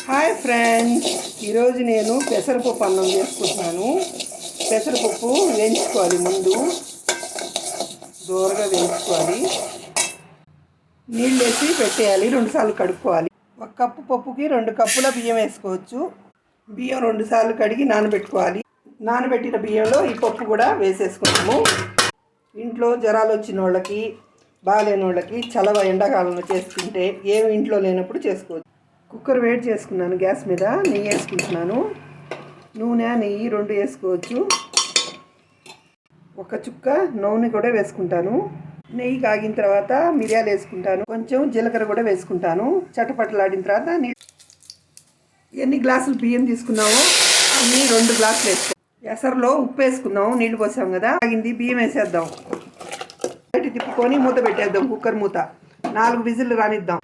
Hi friends, ఈరోజు నేను పెసరపప్పు అన్నం చేసుకుంటున్నాను. పెసరపప్పు వేయించుకోవాలి, ముందు దూరగా వేయించుకోవాలి. నీళ్ళు వేసి పెట్టేయాలి, 2 సార్లు కడుక్కోవాలి. 1 కప్పు పప్పుకి 2 కప్పుల బియ్యం వేసుకోవచ్చు. బియ్యం 2 సార్లు కడిగి నానబెట్టుకోవాలి. నానబెట్టిన బియ్యంలో ఈ పప్పు కూడా వేసేసుకుంటాము. ఇంట్లో జ్వరాలు వచ్చిన వాళ్ళకి, బాగాలేని వాళ్ళకి చలవ ఎండాకాలంలో చేసుకుంటే ఏమి ఇంట్లో లేనప్పుడు చేసుకోవచ్చు. కుక్కర్ వేడి చేసుకున్నాను, గ్యాస్ మీద నెయ్యి వేసుకుంటున్నాను. నూనె, నెయ్యి 2 వేసుకోవచ్చు. 1 చుక్క నూనె కూడా వేసుకుంటాను. నెయ్యి కాగిన తర్వాత మిరియాలు వేసుకుంటాను, కొంచెం జీలకర్ర కూడా వేసుకుంటాను. చటపటలాడిన తర్వాత ఎన్ని గ్లాసులు బియ్యం తీసుకున్నామో అన్ని 2 గ్లాసులు వేసుకో. ఎసరులో ఉప్పు వేసుకుందాం, నీళ్లు పోసాం కదా. ఆగింది, బియ్యం వేసేద్దాం. బయట తిప్పుకొని మూత పెట్టేద్దాం. కుక్కర్ మూత 4 విజిల్లు రానిద్దాం.